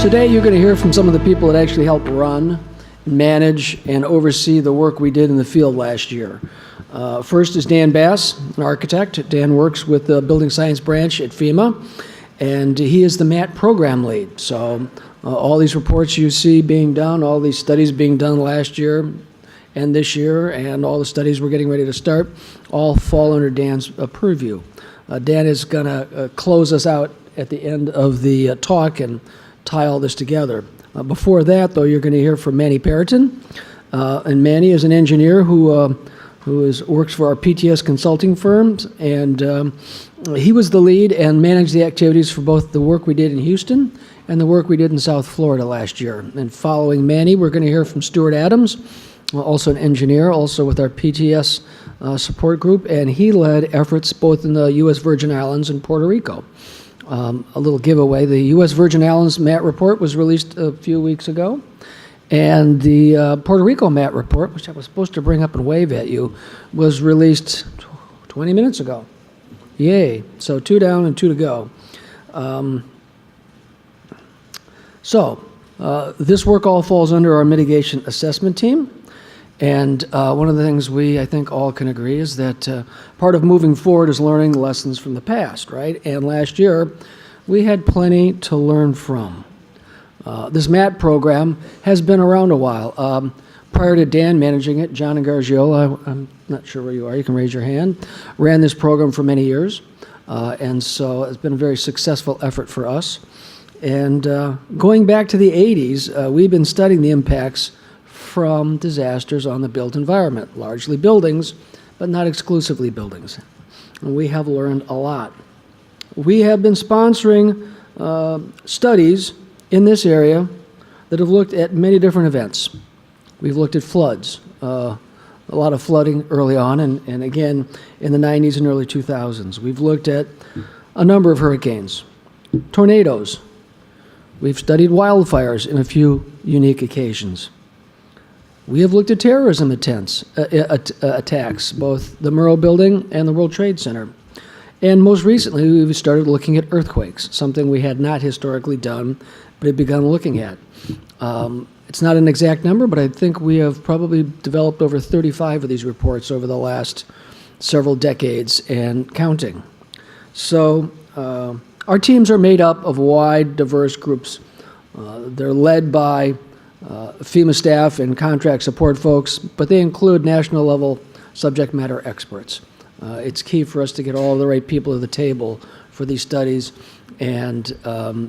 Today you're going to hear from some of the people that actually helped run, manage, and oversee the work we did in the field last year. First is Dan Bass, an architect. Dan works with the Building Science Branch at FEMA, and he is the MAT program lead. So all these reports you see being done, all these studies being done last year and this year, and all the studies we're getting ready to start, all fall under Dan's purview. Dan is going to close us out at the end of the talk and tie all this together. Before that, though, you're going to hear from Manny Perriton. And Manny is an engineer who works for our PTS consulting firms, and he was the lead and managed the activities for both the work we did in Houston and the work we did in South Florida last year. And following Manny, we're going to hear from Stuart Adams, also an engineer, also with our PTS support group, and he led efforts both in the U.S. Virgin Islands and Puerto Rico. A little giveaway, the U.S. Virgin Islands MAT report was released a few weeks ago, and the Puerto Rico MAT report, which I was supposed to bring up and wave at you, was released 20 minutes ago. Yay. So 2 down and 2 to go. This work all falls under our mitigation assessment team. And one of the things we, I think, all can agree is that part of moving forward is learning lessons from the past, right? And last year, we had plenty to learn from. This MAT program has been around a while. Prior to Dan managing it, John and Gargiola, I'm not sure where you are, you can raise your hand, ran this program for many years. And so it's been a very successful effort for us. And going back to the 80s, we've been studying the impacts from disasters on the built environment, largely buildings, but not exclusively buildings. And we have learned a lot. We have been sponsoring studies in this area that have looked at many different events. We've looked at floods, a lot of flooding early on, and again in the 90s and early 2000s. We've looked at a number of hurricanes, tornadoes. We've studied wildfires in a few unique occasions. We have looked at terrorism attacks, both the Murrow Building and the World Trade Center. And most recently, we've started looking at earthquakes, something we had not historically done, but had begun looking at. It's not an exact number, but I think we have probably developed over 35 of these reports over the last several decades and counting. So our teams are made up of wide, diverse groups. They're led by FEMA staff and contract support folks, but they include national level subject matter experts. It's key for us to get all the right people to the table for these studies, and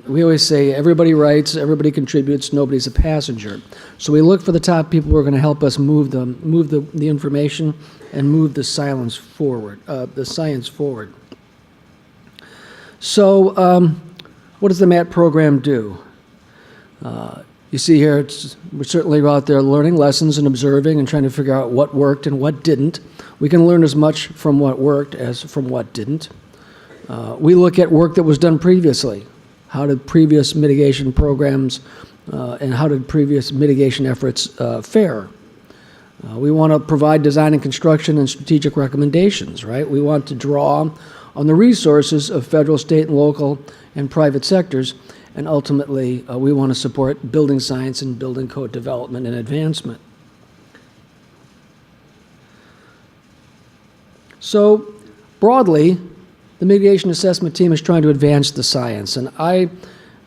we always say everybody writes, everybody contributes, nobody's a passenger. So we look for the top people who are going to help us move the information and move the science forward. So what does the MAT program do? You see here, we're certainly out there learning lessons and observing and trying to figure out what worked and what didn't. We can learn as much from what worked as from what didn't. We look at work that was done previously. How did previous mitigation programs and how did previous mitigation efforts fare? We want to provide design and construction and strategic recommendations, right? We want to draw on the resources of federal, state, and local and private sectors. And ultimately, we want to support building science and building code development and advancement. So broadly, the mitigation assessment team is trying to advance the science. And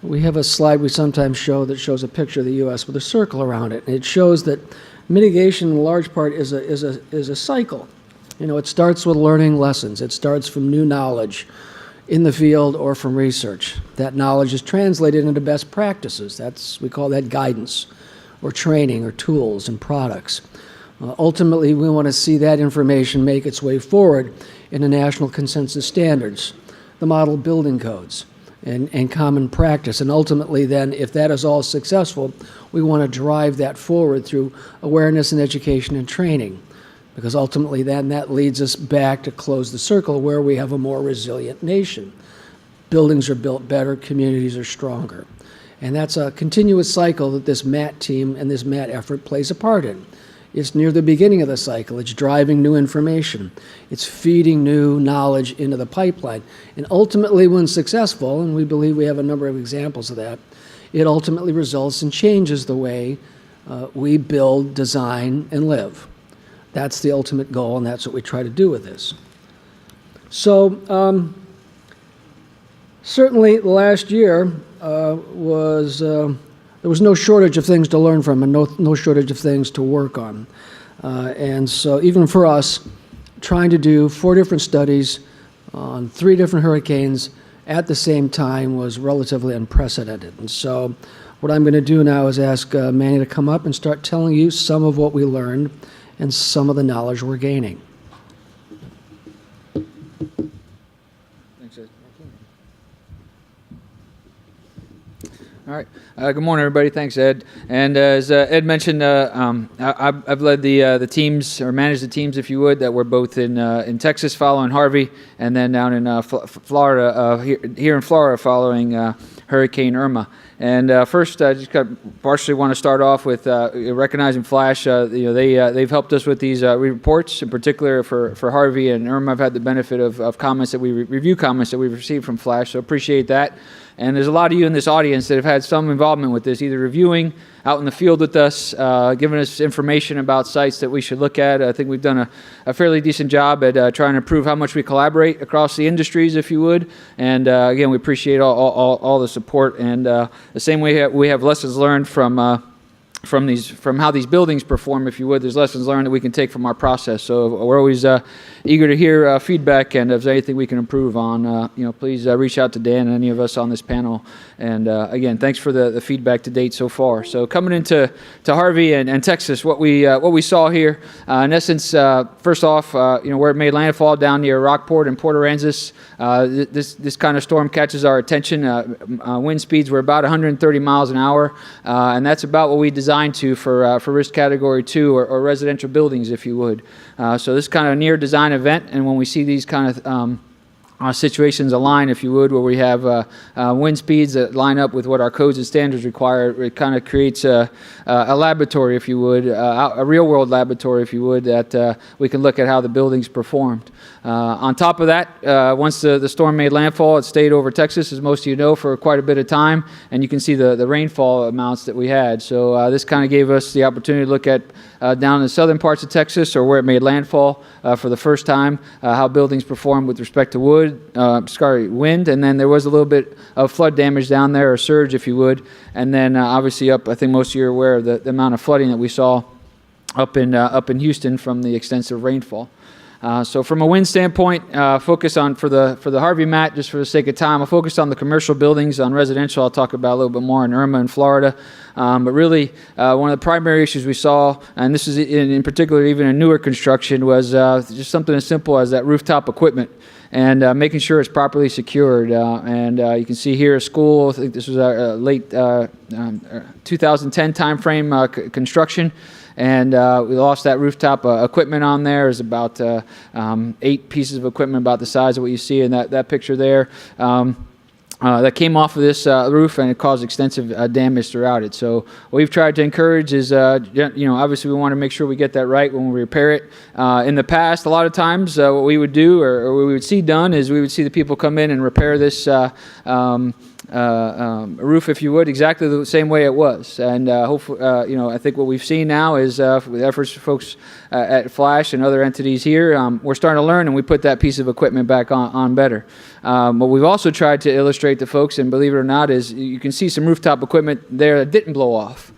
we have a slide we sometimes show that shows a picture of the U.S. with a circle around it. And it shows that mitigation, in large part, is a cycle. You know, it starts with learning lessons. It starts from new knowledge in the field or from research. That knowledge is translated into best practices. We call that guidance or training or tools and products. Ultimately, we want to see that information make its way forward into national consensus standards, the model building codes, and common practice. And ultimately then, if that is all successful, we want to drive that forward through awareness and education and training. Because ultimately then that leads us back to close the circle where we have a more resilient nation. Buildings are built better, communities are stronger. And that's a continuous cycle that this MAT team and this MAT effort plays a part in. It's near the beginning of the cycle. It's driving new information. It's feeding new knowledge into the pipeline. And ultimately, when successful, and we believe we have a number of examples of that, it ultimately results and changes the way we build, design, and live. That's the ultimate goal, and that's what we try to do with this. So certainly last year there was no shortage of things to learn from and no shortage of things to work on. And so even for us, trying to do 4 different studies on 3 different hurricanes at the same time was relatively unprecedented. And so what I'm going to do now is ask Manny to come up and start telling you some of what we learned and some of the knowledge we're gaining. Thanks, Ed. All right. Good morning, everybody. Thanks, Ed. And as Ed mentioned, I've led the teams, or managed the teams, if you would, that were both in Texas following Harvey, and then down in Florida, here in Florida following Hurricane Irma. And first, I just partially want to start off with recognizing Flash. They've helped us with these reports, in particular for Harvey and Irma. I've had the benefit of comments that review comments that we've received from Flash, so appreciate that. And there's a lot of you in this audience that have had some involvement with this, either reviewing out in the field with us, giving us information about sites that we should look at. I think we've done a fairly decent job at trying to prove how much we collaborate across the industries, if you would. And again, we appreciate all the support. And the same way we have lessons learned from how these buildings perform, if you would. There's lessons learned that we can take from our process. So we're always eager to hear feedback, and if there's anything we can improve on, please reach out to Dan and any of us on this panel. And again, thanks for the feedback to date so far. So coming into Harvey and Texas, what we saw here, in essence, first off, where it made landfall down near Rockport and Port Aransas, this kind of storm catches our attention. Wind speeds were about 130 miles an hour, and that's about what we designed to for risk category 2 or residential buildings, if you would. So this kind of near design event, and when we see these kind of situations align, if you would, where we have wind speeds that line up with what our codes and standards require, it kind of creates a laboratory, if you would, a real-world laboratory, if you would, that we can look at how the buildings performed. On top of that, once the storm made landfall, it stayed over Texas, as most of you know, for quite a bit of time, and you can see the rainfall amounts that we had. So this kind of gave us the opportunity to look at down in the southern parts of Texas, or where it made landfall for the first time, how buildings performed with respect to wind, and then there was a little bit of flood damage down there, or surge, if you would, and then obviously up, I think most of you are aware of the amount of flooding that we saw up in Houston from the extensive rainfall. So from a wind standpoint, focus on, for the Harvey mat, just for the sake of time, I'll focus on the commercial buildings. On residential, I'll talk about a little bit more in Irma in Florida. But really, one of the primary issues we saw, and this is in particular even in newer construction, was just something as simple as that rooftop equipment and making sure it's properly secured. And you can see here a school, I think this was a late 2010 timeframe construction. And we lost that rooftop equipment on there. It's about 8 pieces of equipment about the size of what you see in that picture there. That came off of this roof, and it caused extensive damage throughout it. So what we've tried to encourage is, obviously we want to make sure we get that right when we repair it. In the past, a lot of times what we would do, or what we would see done, is we would see the people come in and repair this roof, if you would, exactly the same way it was. And hopefully, I think what we've seen now is with efforts of folks at Flash and other entities here, we're starting to learn, and we put that piece of equipment back on better. What we've also tried to illustrate to folks, and believe it or not, is you can see some rooftop equipment there that didn't blow off.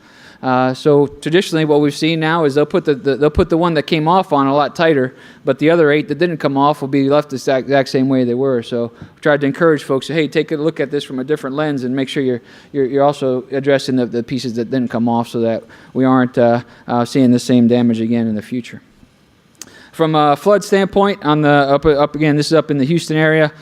So traditionally, what we've seen now is they'll put the one that came off on a lot tighter, but the other 8 that didn't come off will be left the exact same way they were. So we tried to encourage folks, hey, take a look at this from a different lens and make sure you're also addressing the pieces that didn't come off, so that we aren't seeing the same damage again in the future. From a flood standpoint, on the up again, this is up in the Houston area.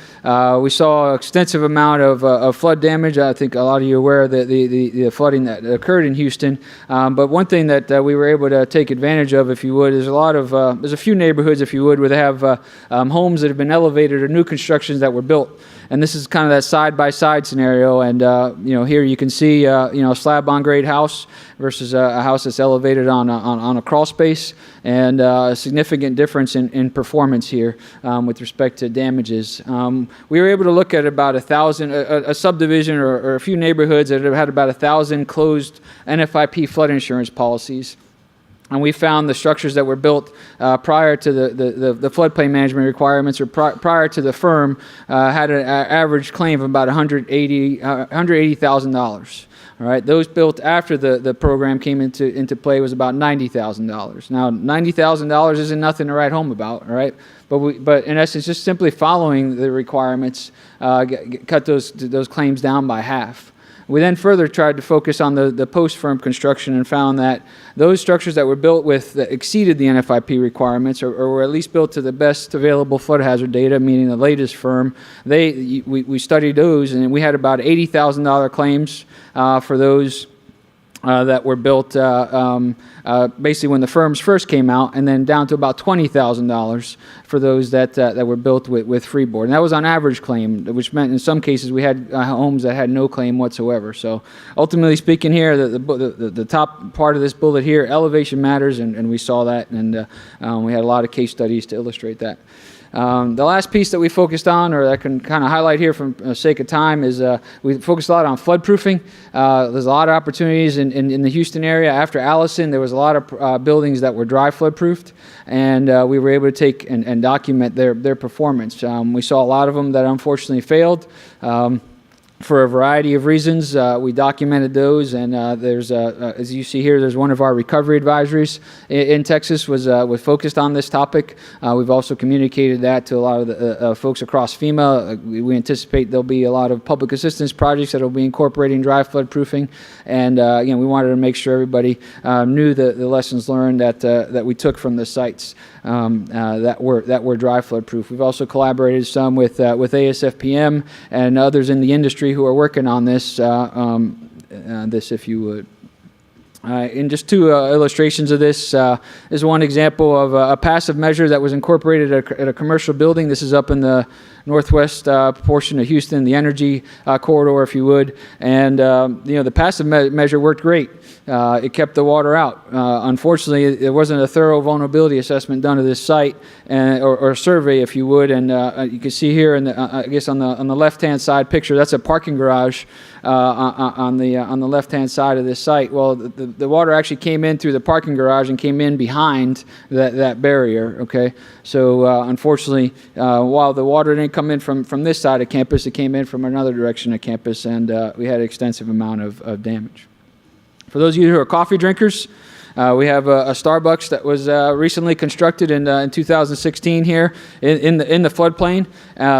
We saw an extensive amount of flood damage. I think a lot of you are aware of the flooding that occurred in Houston. But one thing that we were able to take advantage of, if you would, is there's a few neighborhoods, if you would, where they have homes that have been elevated or new constructions that were built. And this is kind of that side-by-side scenario. And here you can see a slab-on-grade house versus a house that's elevated on a crawl space. and a significant difference in performance here with respect to damages. We were able to look at about 1,000, a subdivision or a few neighborhoods that have had about 1,000 closed NFIP flood insurance policies. And we found the structures that were built prior to the floodplain management requirements or prior to the firm had an average claim of about $180,000. All right, those built after the program came into play was about $90,000. Now, $90,000 isn't nothing to write home about, all right? But in essence, just simply following the requirements cut those claims down by half. We then further tried to focus on the post-firm construction and found that those structures that were built that exceeded the NFIP requirements or were at least built to the best available flood hazard data, meaning the latest firm, we studied those, and we had about $80,000 claims for those that were built basically when the firms first came out, and then down to about $20,000 for those that were built with freeboard. And that was on average claim, which meant in some cases we had homes that had no claim whatsoever. So ultimately speaking here, the top part of this bullet here, elevation matters, and we saw that, and we had a lot of case studies to illustrate that. The last piece that we focused on, or I can kind of highlight here for sake of time, is we focused a lot on floodproofing. There's a lot of opportunities in the Houston area. After Allison, there was a lot of buildings that were dry floodproofed, and we were able to take and document their performance. We saw a lot of them that unfortunately failed. For a variety of reasons, we documented those, and there's, as you see here, there's one of our recovery advisories in Texas was focused on this topic. We've also communicated that to a lot of the folks across FEMA. We anticipate there'll be a lot of public assistance projects that will be incorporating dry flood proofing, and again, we wanted to make sure everybody knew the lessons learned that we took from the sites that were dry flood proof. We've also collaborated some with ASFPM and others in the industry who are working on this, if you would. And just two illustrations of this is one example of a passive measure that was incorporated at a commercial building. This is up in the northwest portion of Houston, the energy corridor, if you would. And the passive measure worked great. It kept the water out. Unfortunately, there wasn't a thorough vulnerability assessment done of this site, or a survey, if you would. And you can see here, I guess on the left-hand side picture, that's a parking garage on the left-hand side of this site. Well, the water actually came in through the parking garage and came in behind that barrier. Okay, so unfortunately, while the water didn't come in from this side of campus, it came in from another direction of campus, and we had an extensive amount of damage. For those of you who are coffee drinkers, we have a Starbucks that was recently constructed in 2016 here in the floodplain.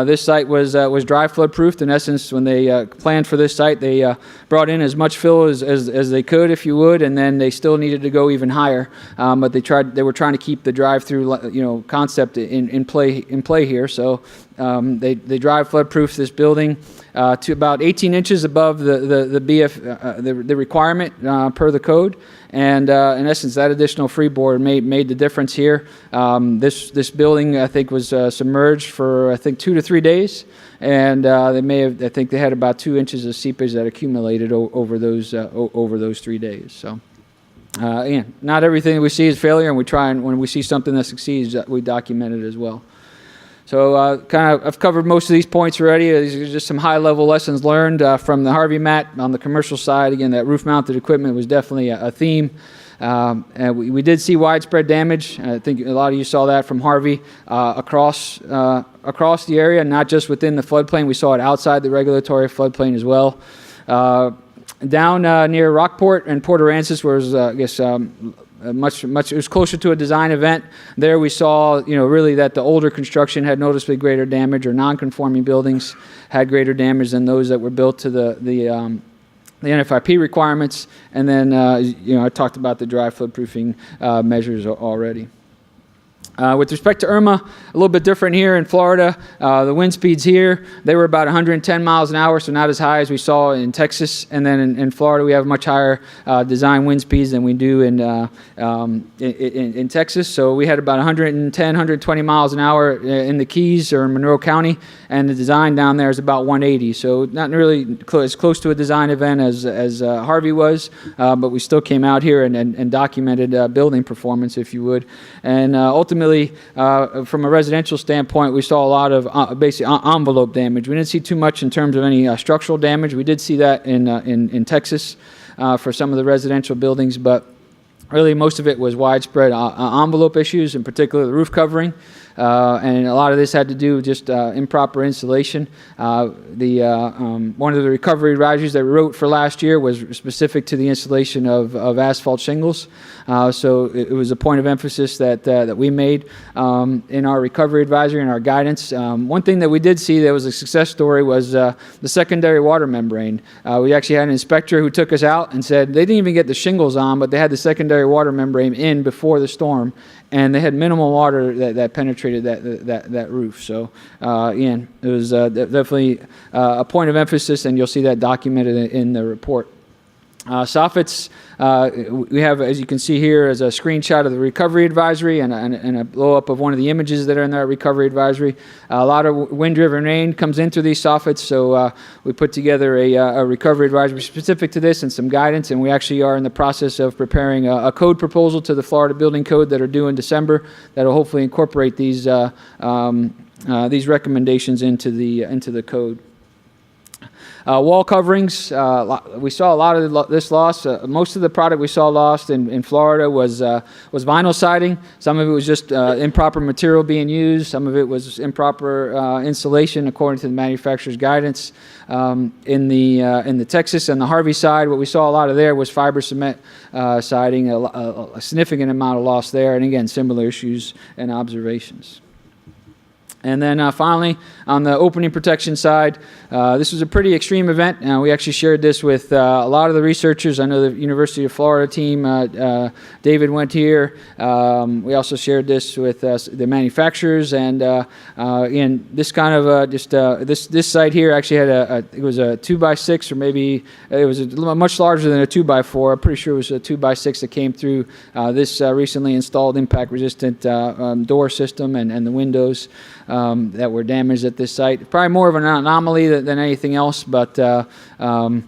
This site was dry flood proofed. In essence, when they planned for this site, they brought in as much fill as they could, if you would, and then they still needed to go even higher. But they were trying to keep the drive-through concept in play here. So they dry flood proofed this building to about 18 inches above the the requirement per the code. And in essence, that additional freeboard made the difference here. This building, I think, was submerged for 2 to 3 days, and I think they had about 2 inches of seepage that accumulated over those 3 days. So. Again, not everything that we see is failure, and we try, and when we see something that succeeds, we document it as well. So I've covered most of these points already. These are just some high-level lessons learned from the Harvey mat on the commercial side. Again, that roof-mounted equipment was definitely a theme. And we did see widespread damage. I think a lot of you saw that from Harvey across the area, not just within the floodplain. We saw it outside the regulatory floodplain as well. Down near Rockport and Port Aransas, where it was closer to a design event. There we saw, really that the older construction had noticeably greater damage, or non-conforming buildings had greater damage than those that were built to the NFIP requirements. And then, I talked about the dry flood proofing measures already. With respect to Irma, a little bit different here in Florida. The wind speeds here, they were about 110 miles an hour, so not as high as we saw in Texas. And then in Florida, we have much higher design wind speeds than we do in Texas. So we had about 110, 120 miles an hour in the Keys or in Monroe County, and the design down there is about 180. So not really as close to a design event as Harvey was, but we still came out here and documented building performance, if you would. And ultimately, from a residential standpoint, we saw a lot of basically envelope damage. We didn't see too much in terms of any structural damage. We did see that in Texas for some of the residential buildings, but really most of it was widespread envelope issues, in particular the roof covering. And a lot of this had to do with just improper insulation. One of the recovery advisories that we wrote for last year was specific to the installation of asphalt shingles. So it was a point of emphasis that we made in our recovery advisory and our guidance. One thing that we did see that was a success story was the secondary water membrane. We actually had an inspector who took us out and said they didn't even get the shingles on, but they had the secondary water membrane in before the storm, and they had minimal water that penetrated that roof. So again, it was definitely a point of emphasis, and you'll see that documented in the report. Soffits, we have, as you can see here, as a screenshot of the recovery advisory and a blow-up of one of the images that are in that recovery advisory. A lot of wind-driven rain comes into these soffits, so we put together a recovery advisory specific to this and some guidance, and we actually are in the process of preparing a code proposal to the Florida Building Code that are due in December that will hopefully incorporate these recommendations into the code. Wall coverings, we saw a lot of this loss. Most of the product we saw lost in Florida was vinyl siding. Some of it was just improper material being used. Some of it was improper insulation according to the manufacturer's guidance. In the Texas and the Harvey side, what we saw a lot of there was fiber cement siding, a significant amount of loss there, and again, similar issues and observations. And then finally, on the opening protection side, this was a pretty extreme event. We actually shared this with a lot of the researchers. I know the University of Florida team, David went here. We also shared this with the manufacturers. And in this kind of this site here actually had it was a 2x6, or maybe it was much larger than a 2x4. I'm pretty sure it was a 2x6 that came through this recently installed impact-resistant door system and the windows that were damaged at this site. Probably more of an anomaly than anything else, but definitely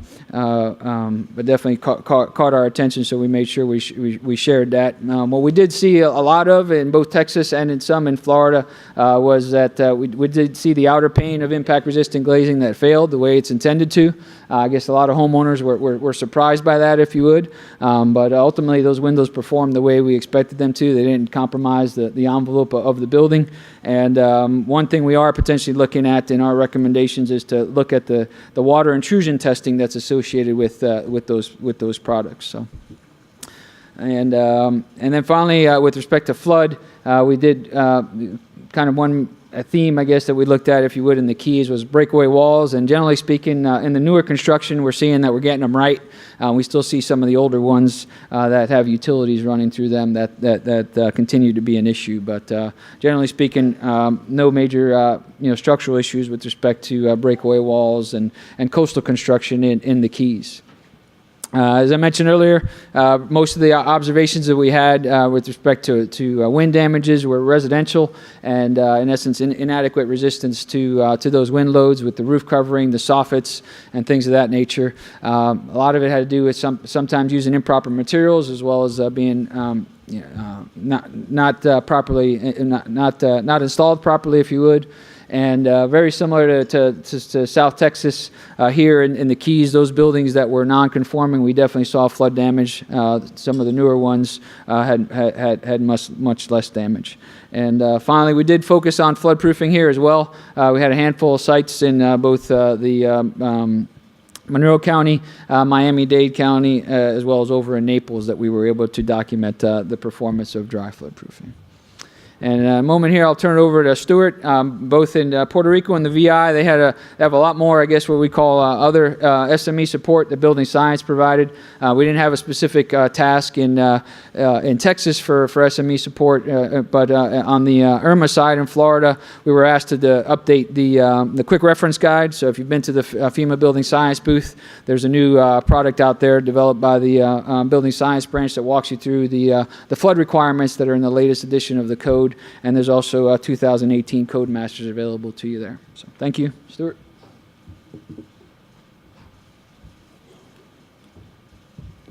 caught our attention, so we made sure we shared that. What we did see a lot of in both Texas and in some in Florida was that we did see the outer pane of impact-resistant glazing that failed the way it's intended to. I guess a lot of homeowners were surprised by that, if you would, but ultimately those windows performed the way we expected them to. They didn't compromise the envelope of the building. And one thing we are potentially looking at in our recommendations is to look at the water intrusion testing that's associated with those products. So, and then finally, with respect to flood, we did kind of a theme, I guess, that we looked at, if you would, in the Keys was breakaway walls. And generally speaking, in the newer construction, we're seeing that we're getting them right. We still see some of the older ones that have utilities running through them that continue to be an issue. But generally speaking, no major structural issues with respect to breakaway walls and coastal construction in the Keys. As I mentioned earlier, most of the observations that we had with respect to wind damages were residential and, in essence, inadequate resistance to those wind loads with the roof covering, the soffits, and things of that nature. A lot of it had to do with sometimes using improper materials, as well as being not installed properly, if you would. And very similar to South Texas, here in the Keys, those buildings that were non-conforming, we definitely saw flood damage. Some of the newer ones had much less damage. And finally, we did focus on floodproofing here as well. We had a handful of sites in both the Monroe County, Miami-Dade County, as well as over in Naples that we were able to document the performance of dry floodproofing. And in a moment here, I'll turn it over to Stuart. Both in Puerto Rico and the VI, they have a lot more, I guess, what we call other SME support that building science provided. We didn't have a specific task in Texas for SME support, but on the Irma side in Florida, we were asked to update the quick reference guide. So if you've been to the FEMA building science booth, there's a new product out there developed by the building science branch that walks you through the flood requirements that are in the latest edition of the code, and there's also 2018 code masters available to you there. So thank you, Stuart.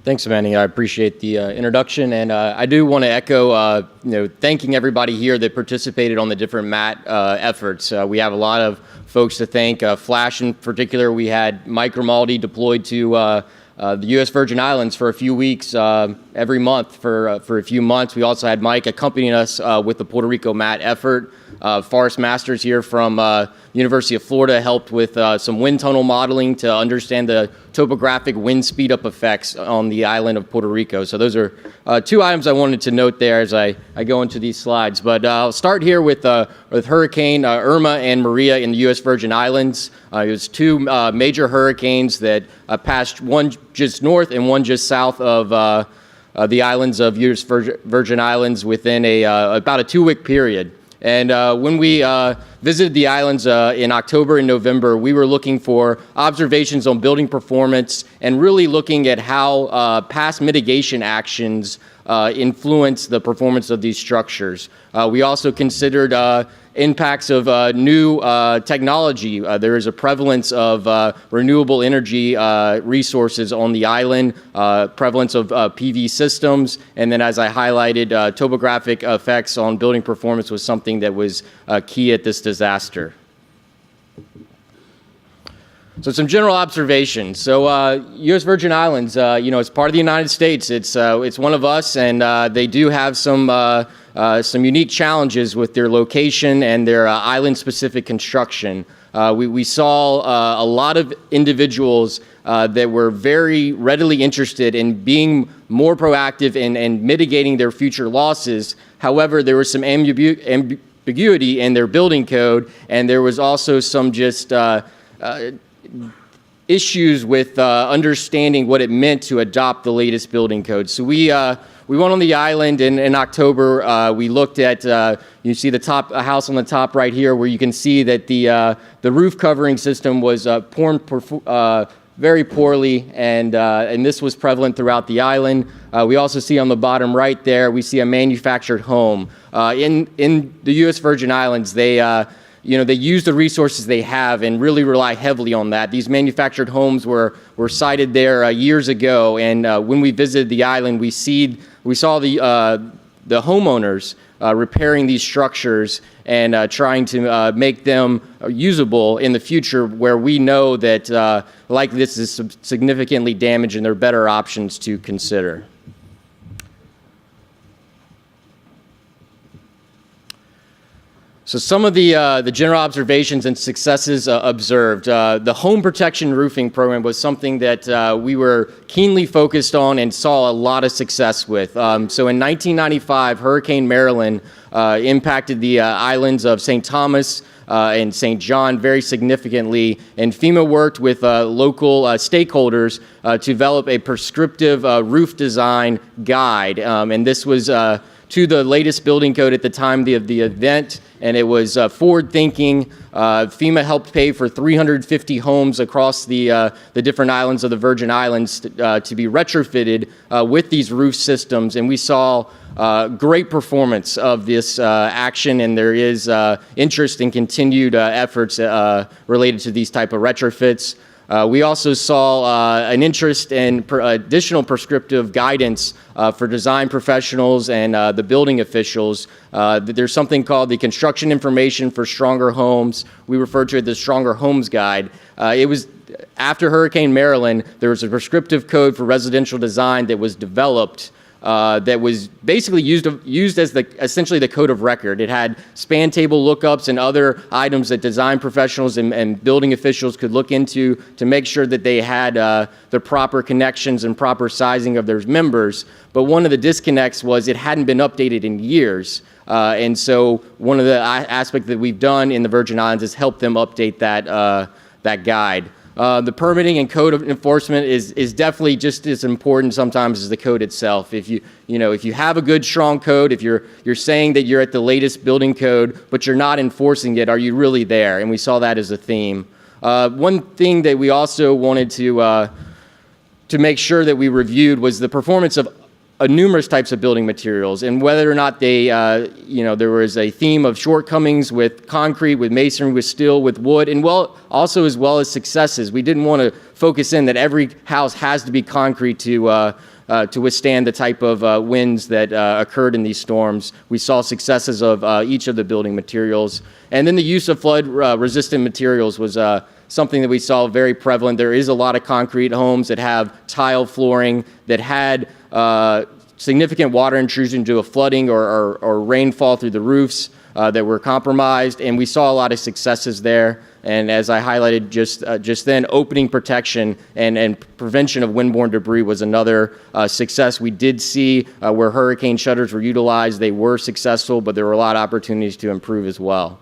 Thanks, Manny. I appreciate the introduction, and I do want to echo, thanking everybody here that participated on the different MAT efforts. We have a lot of folks to thank. Flash in particular, we had Mike Rimoldi deployed to the U.S. Virgin Islands for a few weeks every month for a few months. We also had Mike accompanying us with the Puerto Rico MAT effort. Forest Masters here from University of Florida helped with some wind tunnel modeling to understand the topographic wind speed up effects on the island of Puerto Rico. So those are two items I wanted to note there as I go into these slides. But I'll start here with Hurricane Irma and Maria in the U.S. Virgin Islands. It was two major hurricanes that passed, one just north and one just south of the islands of U.S. Virgin Islands within about a 2-week period. And when we visited the islands in October and November, we were looking for observations on building performance and really looking at how past mitigation actions influence the performance of these structures. We also considered impacts of new technology. There is a prevalence of renewable energy resources on the island, prevalence of PV systems, and then as I highlighted, topographic effects on building performance was something that was key at this disaster. So some general observations. So U.S. Virgin Islands, it's part of the United States. It's one of us, and they do have some unique challenges with their location and their island-specific construction. We saw a lot of individuals that were very readily interested in being more proactive and mitigating their future losses. However, there was some ambiguity in their building code, and there was also some just issues with understanding what it meant to adopt the latest building code. So we went on the island in October. We looked at, you see the top house on the top right here, where you can see that the roof covering system was very poorly, and this was prevalent throughout the island. We also see on the bottom right there, we see a manufactured home. In the U.S. Virgin Islands, they use the resources they have and really rely heavily on that. These manufactured homes were sited there years ago, and when we visited the island, we saw the homeowners repairing these structures and trying to make them usable in the future, where we know that like this is significantly damaged and there are better options to consider. So some of the general observations and successes observed. The home protection roofing program was something that we were keenly focused on and saw a lot of success with. So in 1995, Hurricane Marilyn impacted the islands of St. Thomas and St. John very significantly, and FEMA worked with local stakeholders to develop a prescriptive roof design guide, and this was to the latest building code at the time of the event, and it was forward-thinking. FEMA helped pay for 350 homes across the different islands of the Virgin Islands to be retrofitted with these roof systems, and we saw great performance of this action, and there is interest in continued efforts related to these type of retrofits. We also saw an interest in additional prescriptive guidance for design professionals and the building officials. There's something called the Construction Information for Stronger Homes. We refer to it as the Stronger Homes Guide. It was after Hurricane Marilyn, there was a prescriptive code for residential design that was developed that was basically used as essentially the code of record. It had span table lookups and other items that design professionals and building officials could look into to make sure that they had the proper connections and proper sizing of their members. But one of the disconnects was it hadn't been updated in years. And so one of the aspects that we've done in the Virgin Islands is help them update that guide. The permitting and code enforcement is definitely just as important sometimes as the code itself. If you have a good, strong code, if you're saying that you're at the latest building code, but you're not enforcing it, are you really there? And we saw that as a theme. One thing that we also wanted to make sure that we reviewed was the performance of numerous types of building materials, and whether or not they, there was a theme of shortcomings with concrete, with masonry, with steel, with wood, and also as well as successes. We didn't want to focus in that every house has to be concrete to withstand the type of winds that occurred in these storms. We saw successes of each of the building materials. And then the use of flood-resistant materials was something that we saw very prevalent. There is a lot of concrete homes that have tile flooring that had significant water intrusion due to flooding or rainfall through the roofs that were compromised, and we saw a lot of successes there. And as I highlighted just then, opening protection and prevention of windborne debris was another success. We did see where hurricane shutters were utilized. They were successful, but there were a lot of opportunities to improve as well.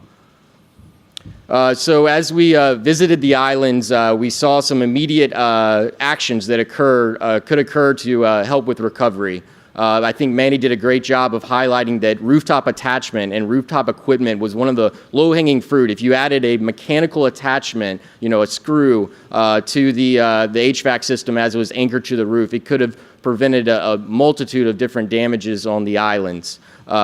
So as we visited the islands, we saw some immediate actions that could occur to help with recovery. I think Manny did a great job of highlighting that rooftop attachment and rooftop equipment was one of the low-hanging fruit. If you added a mechanical attachment, a screw to the HVAC system as it was anchored to the roof, it could have prevented a multitude of different damages on the islands.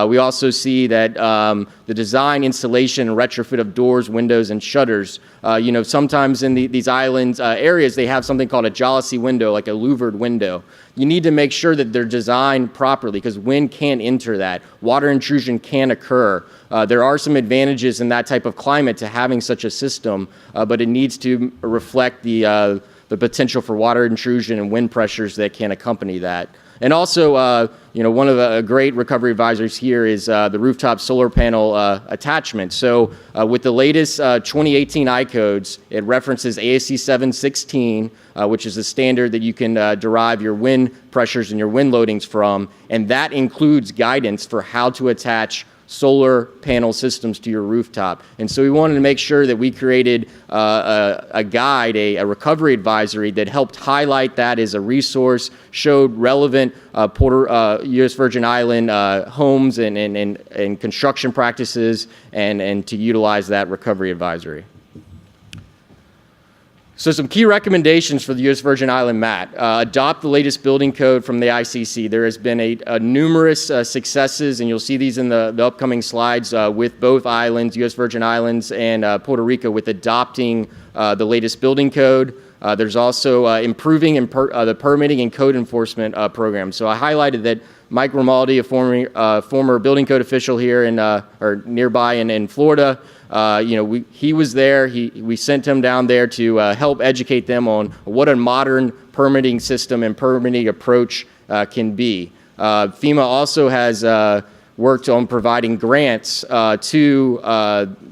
We also see that the design, installation, and retrofit of doors, windows, and shutters. Sometimes in these islands areas, they have something called a jalousie window, like a louvered window. You need to make sure that they're designed properly because wind can enter that. Water intrusion can occur. There are some advantages in that type of climate to having such a system, but it needs to reflect the potential for water intrusion and wind pressures that can accompany that. And also, one of the great recovery advisories here is the rooftop solar panel attachment. So with the latest 2018 I-codes, it references ASC 716, which is the standard that you can derive your wind pressures and your wind loadings from, and that includes guidance for how to attach solar panel systems to your rooftop. And so we wanted to make sure that we created a guide, a recovery advisory that helped highlight that as a resource, showed relevant U.S. Virgin Island homes and construction practices, and to utilize that recovery advisory. So some key recommendations for the U.S. Virgin Island MAT. Adopt the latest building code from the ICC. There has been numerous successes, and you'll see these in the upcoming slides with both islands, U.S. Virgin Islands and Puerto Rico, with adopting the latest building code. There's also improving the permitting and code enforcement program. So I highlighted that Mike Rimoldi, a former building code official here or nearby in Florida, he was there. We sent him down there to help educate them on what a modern permitting system and permitting approach can be. FEMA also has worked on providing grants to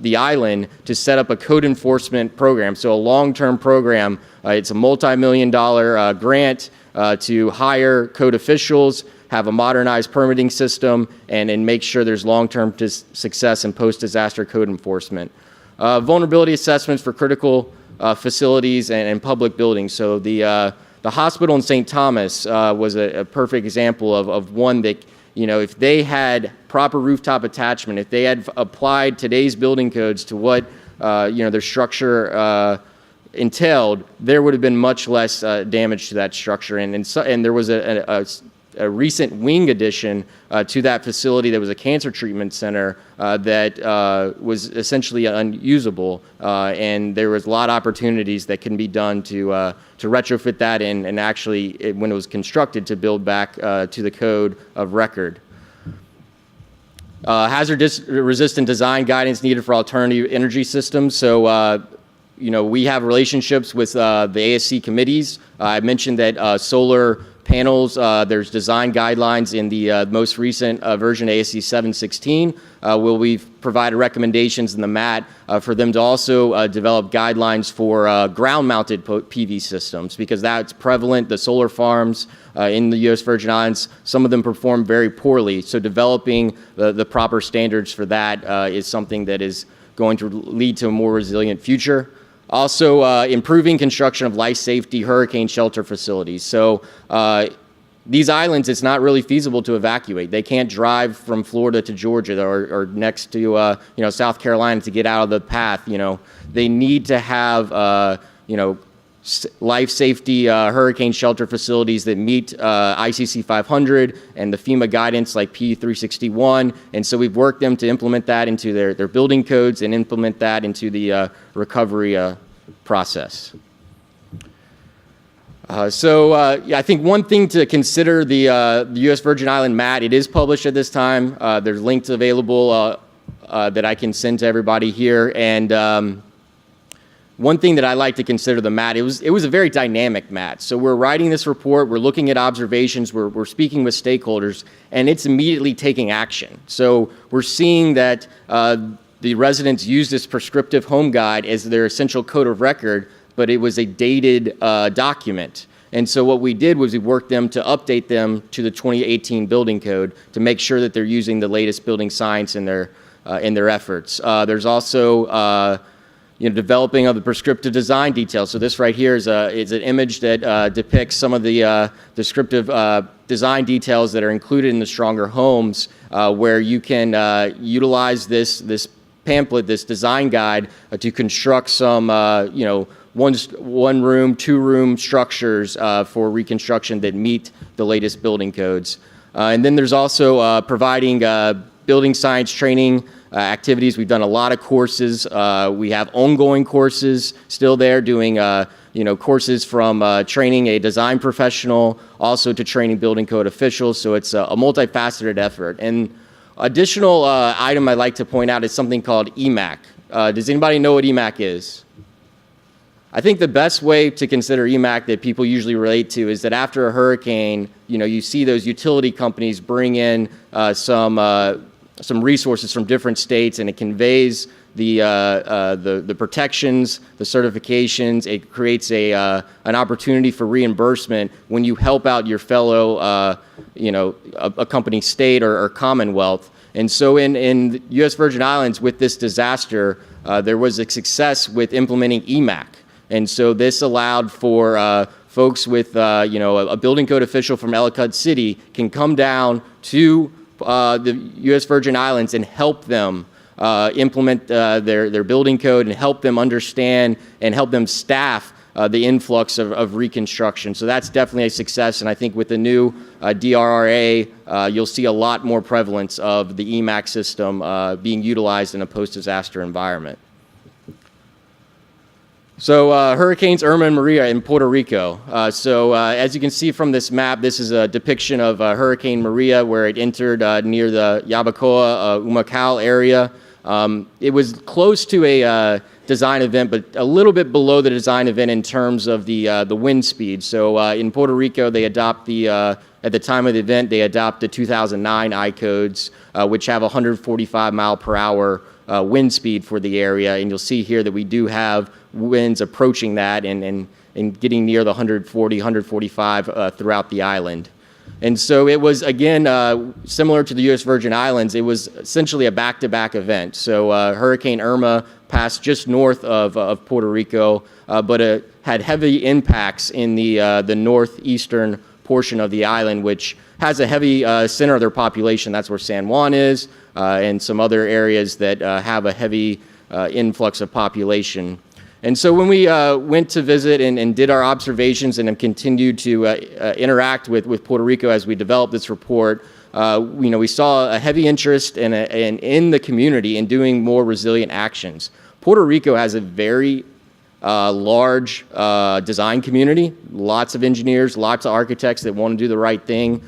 the island to set up a code enforcement program. So a long-term program. It's a multi-million-dollar grant to hire code officials, have a modernized permitting system, and make sure there's long-term success in post-disaster code enforcement. Vulnerability assessments for critical facilities and public buildings. So the hospital in St. Thomas was a perfect example of one that, if they had proper rooftop attachment, if they had applied today's building codes to what their structure entailed, there would have been much less damage to that structure. And there was a recent wing addition to that facility that was a cancer treatment center that was essentially unusable, and there was a lot of opportunities that can be done to retrofit that and actually, when it was constructed, to build back to the code of record. Hazard-resistant design guidance needed for alternative energy systems. So we have relationships with the ASC committees. I mentioned that solar panels. There's design guidelines in the most recent version ASC 716, where we've provided recommendations in the MAT for them to also develop guidelines for ground-mounted PV systems, because that's prevalent. The solar farms in the U.S. Virgin Islands, some of them perform very poorly. So developing the proper standards for that is something that is going to lead to a more resilient future. Also, improving construction of life safety hurricane shelter facilities. So these islands, it's not really feasible to evacuate. They can't drive from Florida to Georgia or next to South Carolina to get out of the path. They need to have life safety hurricane shelter facilities that meet ICC 500 and the FEMA guidance like P 361. And so we've worked them to implement that into their building codes and implement that into the recovery process. I think one thing to consider, the U.S. Virgin Island MAT, it is published at this time. There's links available that I can send to everybody here. And one thing that I like to consider the MAT, it was a very dynamic MAT. So we're writing this report, we're looking at observations, we're speaking with stakeholders, and it's immediately taking action. So we're seeing that the residents use this prescriptive home guide as their essential code of record, but it was a dated document. And so what we did was we worked them to update them to the 2018 building code to make sure that they're using the latest building science in their efforts. There's also developing of the prescriptive design details. So this right here is an image that depicts some of the descriptive design details that are included in the Stronger Homes, where you can utilize this pamphlet, this design guide, to construct some one room, 2 room structures for reconstruction that meet the latest building codes. And then there's also providing building science training activities. We've done a lot of courses. We have ongoing courses still there, doing courses from training a design professional, also to training building code officials. So it's a multifaceted effort. And additional item I'd like to point out is something called EMAC. Does anybody know what EMAC is? I think the best way to consider EMAC that people usually relate to is that after a hurricane, you see those utility companies bring in some resources from different states, and it conveys the protections, the certifications. It creates an opportunity for reimbursement when you help out your fellow, a company, state or commonwealth. And so in U.S. Virgin Islands, with this disaster, there was a success with implementing EMAC. And so this allowed for folks with, a building code official from Ellicott City can come down to the U.S. Virgin Islands and help them implement their building code and help them understand and help them staff the influx of reconstruction. So that's definitely a success. And I think with the new DRRA, you'll see a lot more prevalence of the EMAC system being utilized in a post-disaster environment. So Hurricanes Irma and Maria in Puerto Rico. As you can see from this map, this is a depiction of Hurricane Maria, where it entered near the Yabacoa, Humacao area. It was close to a design event, but a little bit below the design event in terms of the wind speed. So in Puerto Rico, they adopt at the time of the event, they adopt the 2009 I codes, which have 145 mile per hour wind speed for the area. And you'll see here that we do have winds approaching that and getting near the 140, 145 throughout the island. And so it was, again, similar to the U.S. Virgin Islands, it was essentially a back-to-back event. So Hurricane Irma passed just north of Puerto Rico, but it had heavy impacts in the northeastern portion of the island, which has a heavy center of their population. That's where San Juan is, and some other areas that have a heavy influx of population. And so when we went to visit and did our observations and have continued to interact with Puerto Rico as we developed this report, we saw a heavy interest in the community in doing more resilient actions. Puerto Rico has a very large design community, lots of engineers, lots of architects that want to do the right thing.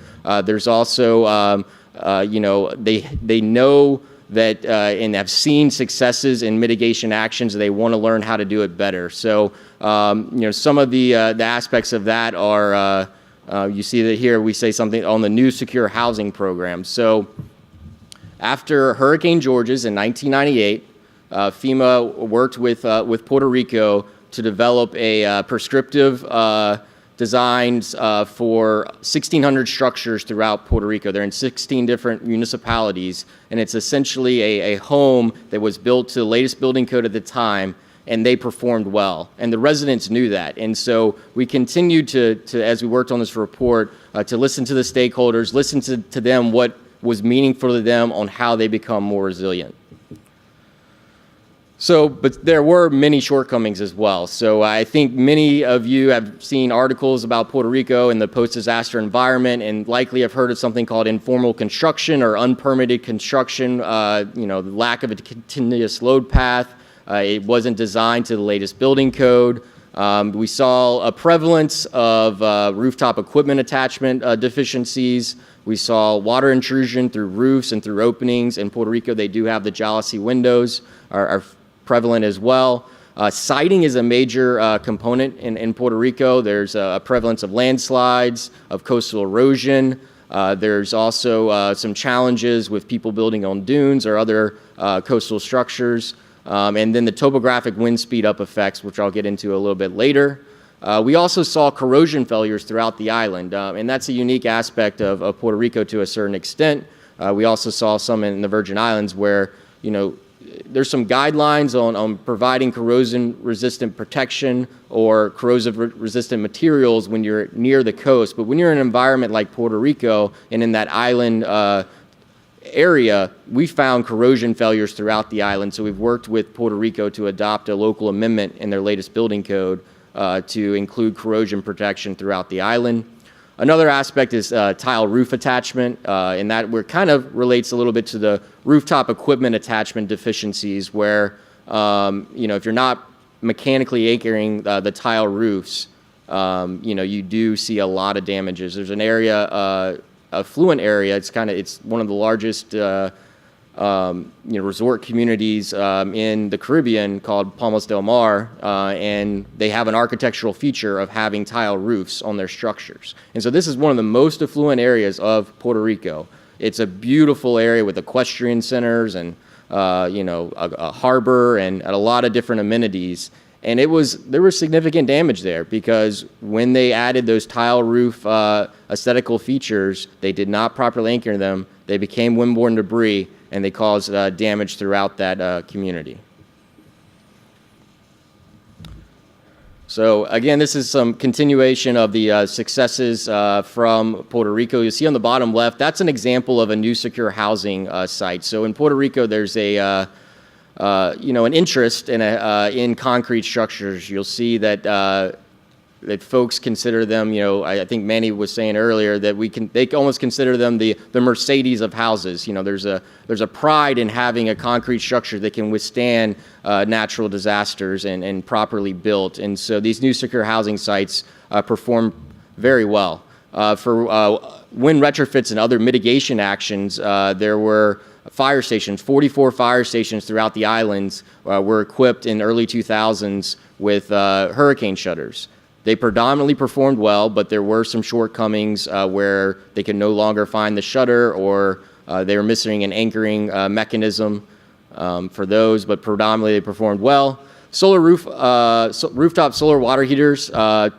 There's also, they know that and have seen successes in mitigation actions. They want to learn how to do it better. So, some of the aspects of that are, You see that here we say something on the new secure housing program. So after Hurricane Georges in 1998, FEMA worked with Puerto Rico to develop a prescriptive designs for 1,600 structures throughout Puerto Rico. They're in 16 different municipalities, and it's essentially a home that was built to the latest building code at the time, and they performed well. And the residents knew that. And so we continued to as we worked on this report, to listen to the stakeholders, listen to them, what was meaningful to them on how they become more resilient. So, but there were many shortcomings as well. So I think many of you have seen articles about Puerto Rico and the post-disaster environment, and likely have heard of something called informal construction or unpermitted construction, the lack of a continuous load path. It wasn't designed to the latest building code. We saw a prevalence of rooftop equipment attachment deficiencies. We saw water intrusion through roofs and through openings. In Puerto Rico, they do have the jalousie windows are prevalent as well. Siding is a major component in Puerto Rico. There's a prevalence of landslides, of coastal erosion. There's also some challenges with people building on dunes or other coastal structures. And then the topographic wind speed up effects, which I'll get into a little bit later. We also saw corrosion failures throughout the island, and that's a unique aspect of Puerto Rico to a certain extent. We also saw some in the Virgin Islands where, there's some guidelines on providing corrosion-resistant protection or corrosive-resistant materials when you're near the coast. But when you're in an environment like Puerto Rico and in that island area, we found corrosion failures throughout the island. So we've worked with Puerto Rico to adopt a local amendment in their latest building code to include corrosion protection throughout the island. Another aspect is tile roof attachment, and that kind of relates a little bit to the rooftop equipment attachment deficiencies where, if you're not mechanically anchoring the tile roofs, you do see a lot of damages. There's an area, affluent area, it's one of the largest resort communities in the Caribbean called Palmas del Mar, and they have an architectural feature of having tile roofs on their structures. And so this is one of the most affluent areas of Puerto Rico. It's a beautiful area with equestrian centers and a harbor and a lot of different amenities. And there was significant damage there because when they added those tile roof aesthetical features, they did not properly anchor them. They became windborne debris, and they caused damage throughout that community. So again, this is some continuation of the successes from Puerto Rico. You see on the bottom left, that's an example of a new secure housing site. So in Puerto Rico, there's an interest in concrete structures. You'll see that folks consider them, I think Manny was saying earlier that they almost consider them the Mercedes of houses. There's a pride in having a concrete structure that can withstand natural disasters and properly built. And so these new secure housing sites perform very well. For wind retrofits and other mitigation actions, there were fire stations, 44 fire stations throughout the islands were equipped in early 2000s with hurricane shutters. They predominantly performed well, but there were some shortcomings where they could no longer find the shutter or they were missing an anchoring mechanism for those, but predominantly they performed well. Rooftop solar water heaters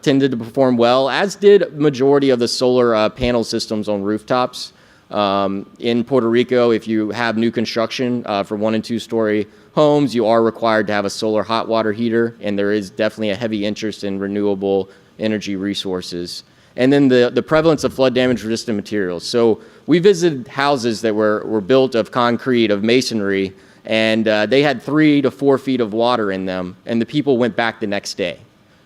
tended to perform well, as did majority of the solar panel systems on rooftops. In Puerto Rico, if you have new construction for 1- and 2-story homes, you are required to have a solar hot water heater, and there is definitely a heavy interest in renewable energy resources. And then the prevalence of flood damage resistant materials. So we visited houses that were built of concrete, of masonry, and they had 3 to 4 feet of water in them, and the people went back the next day.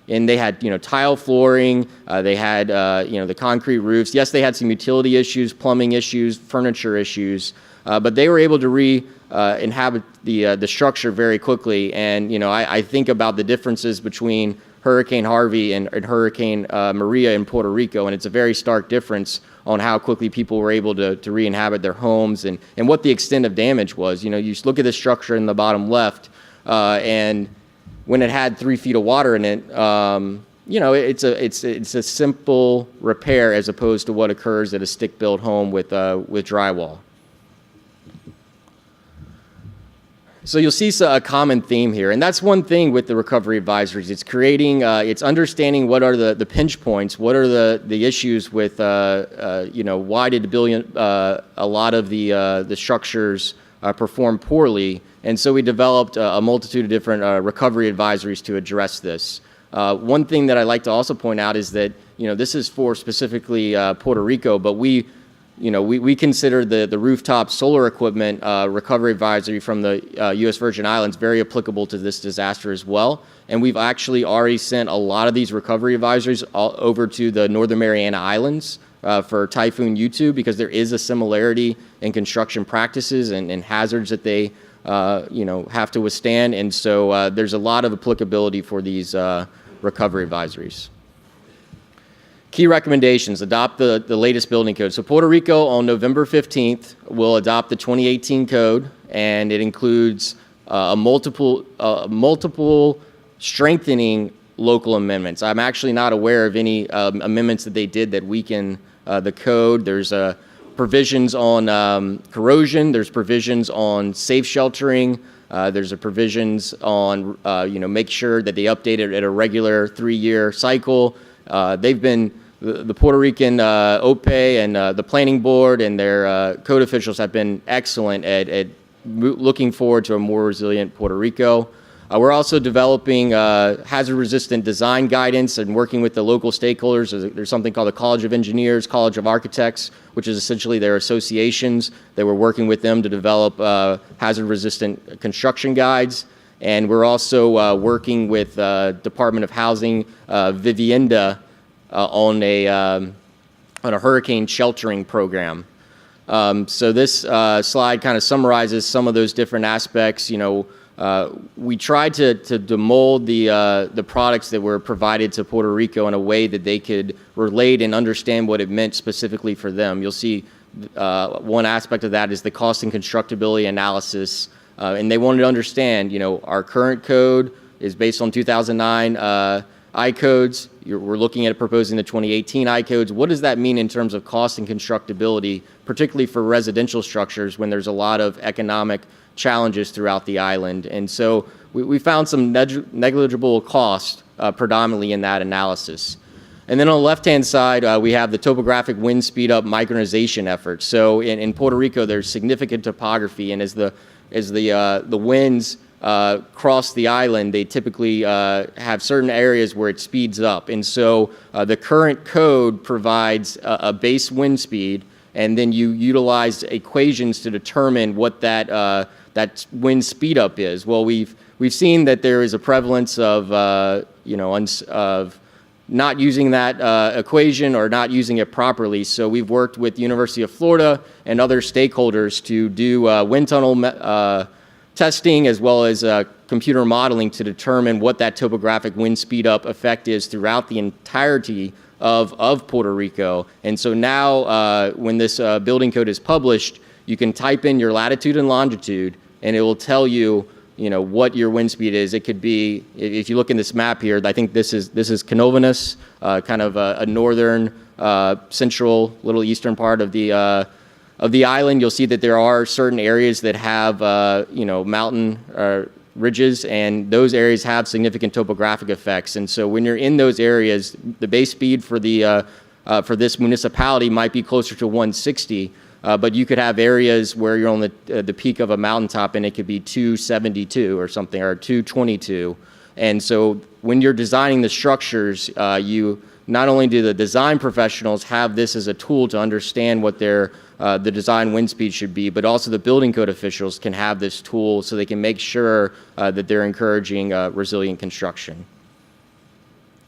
And they had, tile flooring, they had, the concrete roofs. Yes, they had some utility issues, plumbing issues, furniture issues, but they were able to inhabit the structure very quickly. And, I think about the differences between Hurricane Harvey and Hurricane Maria in Puerto Rico, and it's a very stark difference on how quickly people were able to re-inhabit their homes and what the extent of damage was. You look at the structure in the bottom left, and when it had 3 feet of water in it, you know, it's a simple repair as opposed to what occurs at a stick-built home with drywall. So you'll see a common theme here, and that's one thing with the recovery advisories. It's creating, it's understanding what are the pinch points, what are the issues with, you know, why did a lot of the structures perform poorly, and so we developed a multitude of different recovery advisories to address this. One thing that I'd like to also point out is that, you know, this is for specifically Puerto Rico, but we consider the rooftop solar equipment recovery advisory from the U.S. Virgin Islands very applicable to this disaster as well. And we've actually already sent a lot of these recovery advisories over to the Northern Mariana Islands for Typhoon U2 because there is a similarity in construction practices and hazards that they you know, have to withstand. And so there's a lot of applicability for these recovery advisories. Key recommendations: adopt the latest building code. So Puerto Rico on November 15th will adopt the 2018 code, and it includes multiple strengthening local amendments. I'm actually not aware of any amendments that they did that weaken the code. There's provisions on corrosion. There's provisions on safe sheltering. There's provisions on you know, make sure that they update it at a regular 3-year cycle. They've been the Puerto Rican OPE and the planning board and their code officials have been excellent at looking forward to a more resilient Puerto Rico. We're also developing hazard-resistant design guidance and working with the local stakeholders. There's something called the College of Engineers, College of Architects, which is essentially their associations. They were working with them to develop hazard-resistant construction guides. And we're also working with Department of Housing, Vivienda, on a hurricane sheltering program. So this slide kind of summarizes some of those different aspects. You know, we tried to mold the products that were provided to Puerto Rico in a way that they could relate and understand what it meant specifically for them. You'll see one aspect of that is the cost and constructability analysis. And they wanted to understand, you know, our current code is based on 2009 I-codes. We're looking at proposing the 2018 I-codes. What does that mean in terms of cost and constructability, particularly for residential structures when there's a lot of economic challenges throughout the island? And so we found some negligible cost predominantly in that analysis. And then on the left-hand side, we have the topographic wind speed-up micronization efforts. So in Puerto Rico, there's significant topography, and as the winds cross the island, they typically have certain areas where it speeds up. And so the current code provides a base wind speed, and then you utilize equations to determine what that wind speed up is. Well, we've seen that there is a prevalence of you know, of not using that equation or not using it properly. So we've worked with the University of Florida and other stakeholders to do wind tunnel testing as well as computer modeling to determine what that topographic wind speed up effect is throughout the entirety of Puerto Rico. And so now when this building code is published, you can type in your latitude and longitude and it will tell you, you know, what your wind speed is. It could be, if you look in this map here, I think this is Canovanas, kind of a northern, central, little eastern part of the island. You'll see that there are certain areas that have, you know, mountain ridges, and those areas have significant topographic effects. And so when you're in those areas, the base speed for for this municipality might be closer to 160. But you could have areas where you're on the peak of a mountaintop and it could be 272 or something, or 222. And so when you're designing the structures, you not only do the design professionals have this as a tool to understand what the design wind speed should be, but also the building code officials can have this tool so they can make sure that they're encouraging resilient construction.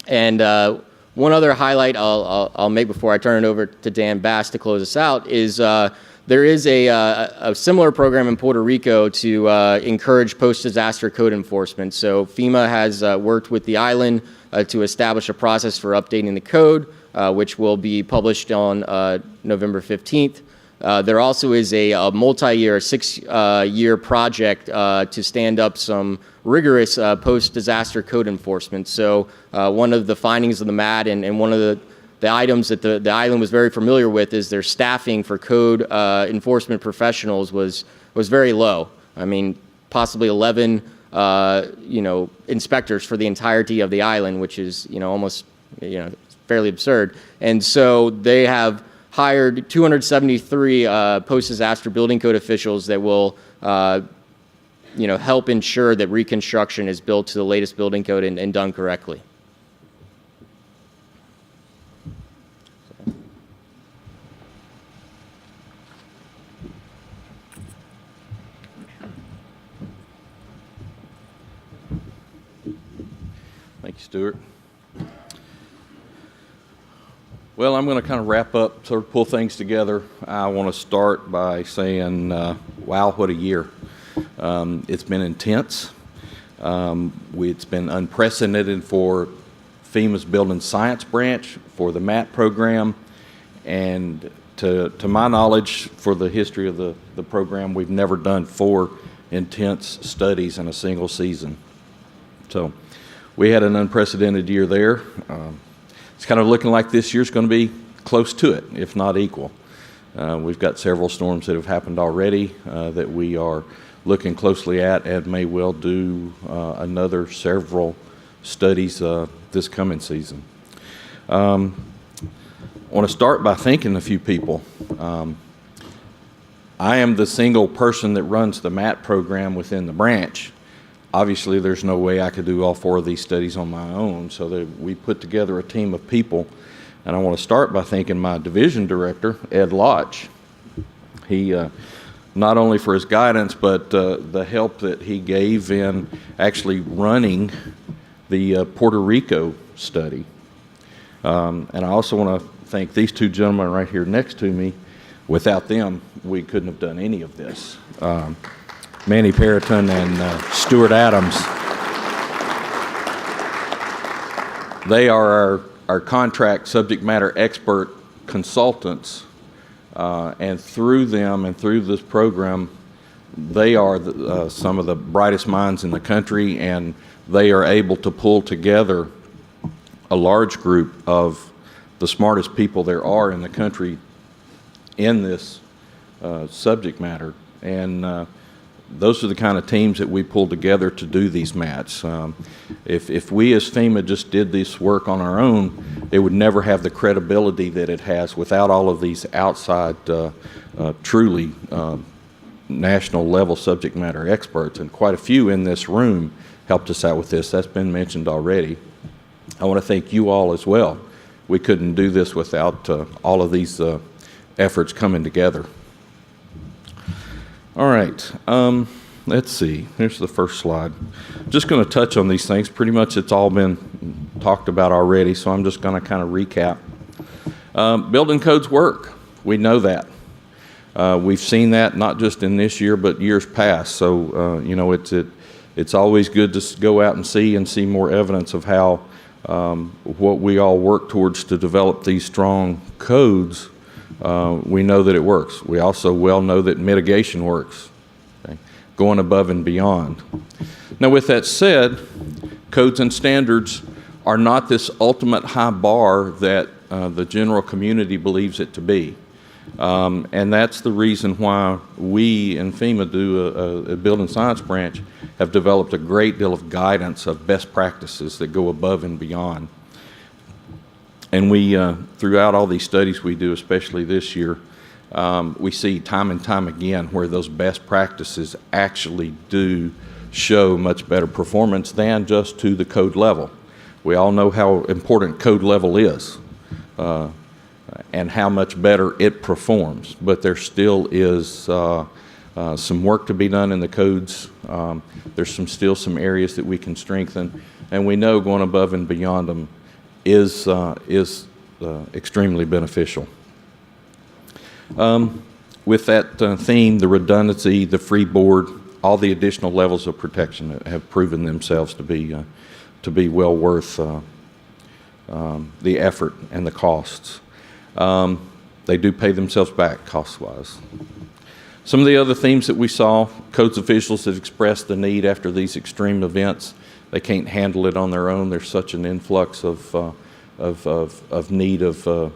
And one other highlight I'll make before I turn it over to Dan Bass to close us out is there is a similar program in Puerto Rico to encourage post-disaster code enforcement. So FEMA has worked with the island to establish a process for updating the code, which will be published on November 15th. There also is a multi-year, 6-year project to stand up some rigorous post-disaster code enforcement. So one of the findings of the MAT and one of the items that the island was very familiar with is their staffing for code enforcement professionals was very low. I mean, possibly 11 inspectors for the entirety of the island, which is almost fairly absurd. And so they have hired 273 post-disaster building code officials that will help ensure that reconstruction is built to the latest building code and done correctly. Thank you, Stuart. Well, I'm going to kind of wrap up, sort of pull things together. I want to start by saying, wow, what a year. It's been intense. It's been unprecedented for FEMA's Building Science branch, for the MAT program, and to my knowledge, for the history of the program, we've never done 4 intense studies in a single season. So we had an unprecedented year there. It's kind of looking like this year's going to be close to it, if not equal. We've got several storms that have happened already that we are looking closely at and may well do another several studies this coming season. I want to start by thanking a few people. I am the single person that runs the MAT program within the branch. Obviously, there's no way I could do all 4 of these studies on my own, so we put together a team of people. And I want to start by thanking my division director, Ed Laatsch. He, not only for his guidance, but the help that he gave in actually running the Puerto Rico study. And I also want to thank these 2 gentlemen right here next to me. Without them, we couldn't have done any of this. Manny Periton and Stuart Adams. They are our contract subject matter expert consultants, and through them and through this program, they are some of the brightest minds in the country, and they are able to pull together a large group of the smartest people there are in the country in this subject matter. And those are the kind of teams that we pull together to do these MATs. If we as FEMA just did this work on our own, it would never have the credibility that it has without all of these outside, truly national level subject matter experts. And quite a few in this room helped us out with this. That's been mentioned already. I want to thank you all as well. We couldn't do this without all of these efforts coming together. All right, let's see. Here's the first slide. Just going to touch on these things. Pretty much it's all been talked about already, so I'm just going to kind of recap. Building codes work. We know that. We've seen that not just in this year, but years past. So, it's always good to go out and see more evidence of how what we all work towards to develop these strong codes. We know that it works. We also well know that mitigation works, okay? Going above and beyond. Now, with that said, codes and standards are not this ultimate high bar that the general community believes it to be. And that's the reason why we in FEMA do a building science branch have developed a great deal of guidance of best practices that go above and beyond. And we, throughout all these studies we do, especially this year, we see time and time again where those best practices actually do show much better performance than just to the code level. We all know how important code level is and how much better it performs, but there still is some work to be done in the codes. There's still some areas that we can strengthen, and we know going above and beyond them is extremely beneficial. With that theme, the redundancy, the free board, all the additional levels of protection have proven themselves to be well worth the effort and the costs. They do pay themselves back cost-wise. Some of the other themes that we saw, codes officials have expressed the need after these extreme events. They can't handle it on their own. There's such an influx of need of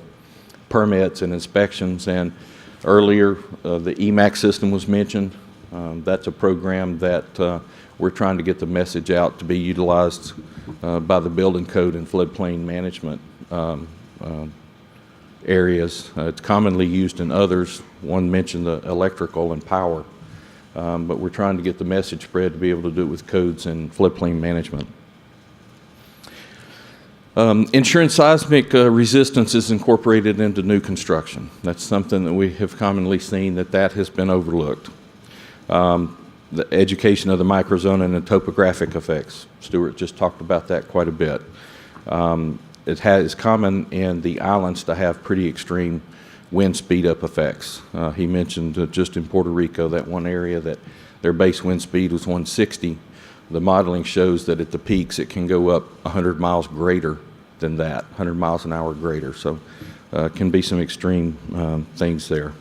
permits and inspections. And earlier, the EMAC system was mentioned. That's a program that we're trying to get the message out to be utilized by the building code and floodplain management areas. It's commonly used in others. One mentioned the electrical and power, but we're trying to get the message spread to be able to do it with codes and floodplain management. Ensuring seismic resistance is incorporated into new construction. That's something that we have commonly seen that has been overlooked. The education of the microzoning and topographic effects. Stuart just talked about that quite a bit. It's common in the islands to have pretty extreme wind speed up effects. He mentioned just in Puerto Rico, that one area that their base wind speed was 160. The modeling shows that at the peaks it can go up 100 miles greater than that, 100 miles an hour greater. So can be some extreme things there.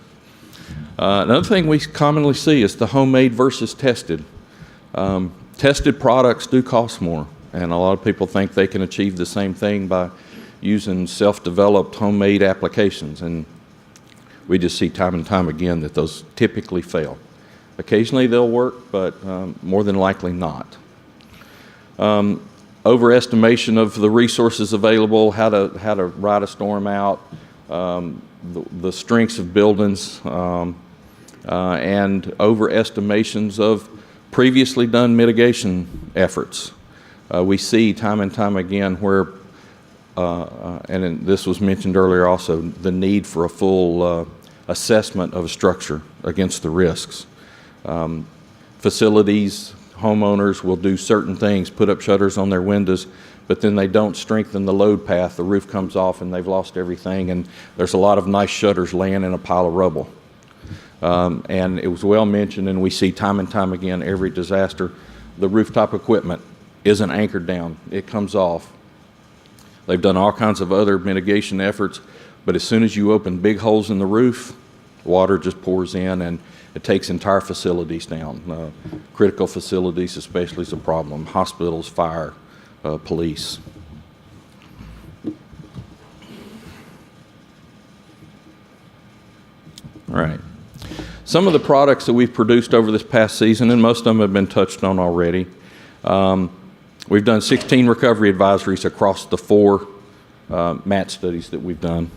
Another thing we commonly see is the homemade versus tested. Tested products do cost more, and a lot of people think they can achieve the same thing by using self-developed homemade applications, and we just see time and time again that those typically fail. Occasionally they'll work, but more than likely not. Overestimation of the resources available, how to ride a storm out, the strengths of buildings, and overestimations of previously done mitigation efforts. We see time and time again where, and this was mentioned earlier also, the need for a full assessment of a structure against the risks. Facilities, homeowners will do certain things, put up shutters on their windows, but then they don't strengthen the load path. The roof comes off and they've lost everything, and there's a lot of nice shutters laying in a pile of rubble. And it was well mentioned, and we see time and time again, every disaster, the rooftop equipment isn't anchored down. It comes off. They've done all kinds of other mitigation efforts, but as soon as you open big holes in the roof, water just pours in and it takes entire facilities down. Critical facilities especially is a problem. Hospitals, fire, police. All right. Some of the products that we've produced over this past season, and most of them have been touched on already. We've done 16 recovery advisories across the 4 MAT studies that we've done.